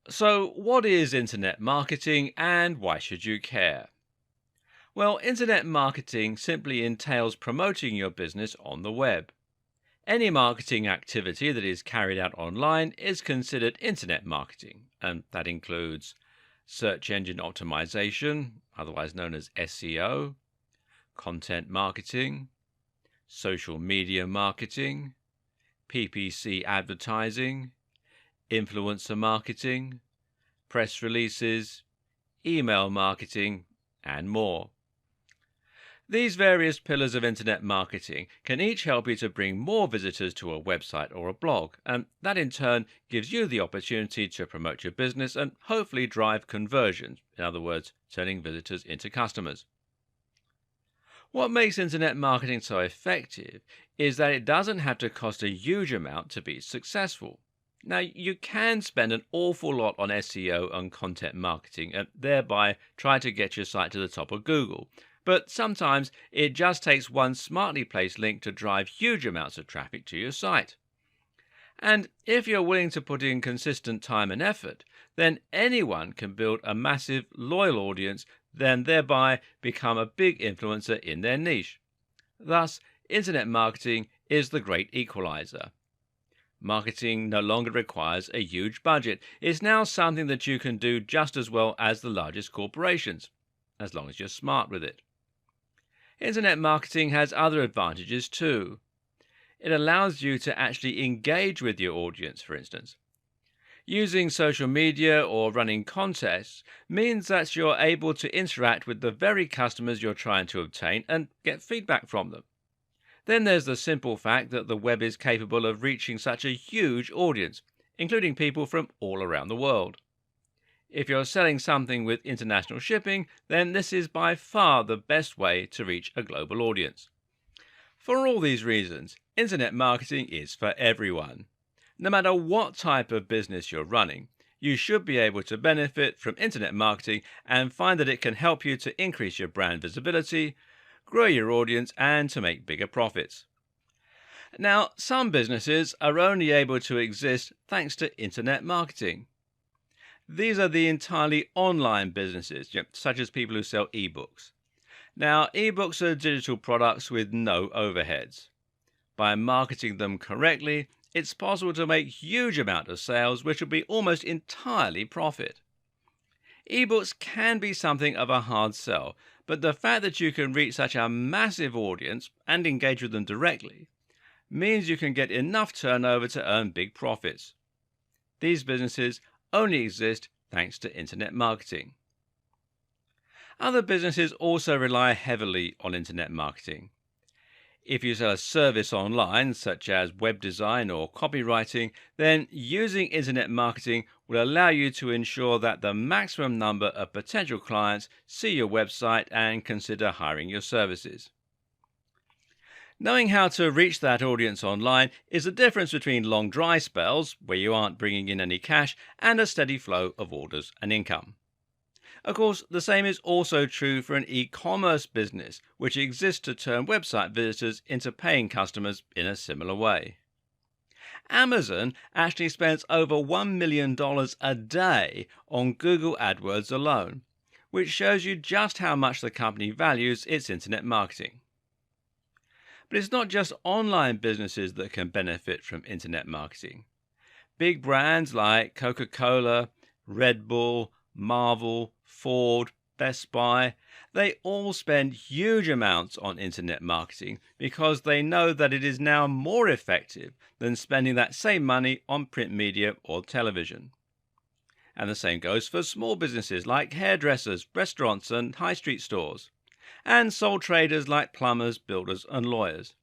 So, what is internet marketing and why should you care? Well, internet marketing simply entails promoting your business on the web. Any marketing activity that is carried out online is considered internet marketing, and that includes search engine optimization, otherwise known as SEO, content marketing, social media marketing, PPC advertising, influencer marketing, press releases, email marketing, and more. These various pillars of internet marketing can each help you to bring more visitors to a website or a blog, and that in turn gives you the opportunity to promote your business and hopefully drive conversions, in other words, turning visitors into customers. What makes internet marketing so effective is that it doesn't have to cost a huge amount to be successful. Now, you can spend an awful lot on SEO and content marketing and thereby try to get your site to the top of Google. But sometimes it just takes one smartly placed link to drive huge amounts of traffic to your site. And if you're willing to put in consistent time and effort, then anyone can build a massive, loyal audience, then thereby become a big influencer in their niche. Thus, internet marketing is the great equalizer. Marketing no longer requires a huge budget. It's now something that you can do just as well as the largest corporations, as long as you're smart with it. Internet marketing has other advantages too. It allows you to actually engage with your audience, for instance. Using social media or running contests means that you're able to interact with the very customers you're trying to obtain and get feedback from them. Then there's the simple fact that the web is capable of reaching such a huge audience, including people from all around the world. If you're selling something with international shipping, then this is by far the best way to reach a global audience. For all these reasons, internet marketing is for everyone. No matter what type of business you're running, you should be able to benefit from internet marketing and find that it can help you to increase your brand visibility, grow your audience, and to make bigger profits. Now, some businesses are only able to exist thanks to internet marketing. These are the entirely online businesses, such as people who sell ebooks. Now, ebooks are digital products with no overheads. By marketing them correctly, it's possible to make huge amounts of sales which will be almost entirely profit. Ebooks can be something of a hard sell, but the fact that you can reach such a massive audience and engage with them directly means you can get enough turnover to earn big profits. These businesses only exist thanks to internet marketing. Other businesses also rely heavily on internet marketing. If you sell a service online, such as web design or copywriting, then using internet marketing will allow you to ensure that the maximum number of potential clients see your website and consider hiring your services. Knowing how to reach that audience online is the difference between long dry spells, where you aren't bringing in any cash, and a steady flow of orders and income. Of course, the same is also true for an e-commerce business, which exists to turn website visitors into paying customers in a similar way. Amazon actually spends over $1 million a day on Google AdWords alone, which shows you just how much the company values its internet marketing. But it's not just online businesses that can benefit from internet marketing. Big brands like Coca-Cola, Red Bull, Marvel, Ford, Best Buy, they all spend huge amounts on internet marketing because they know that it is now more effective than spending that same money on print media or television. And the same goes for small businesses like hairdressers, restaurants and high street stores, and sole traders like plumbers, builders and lawyers.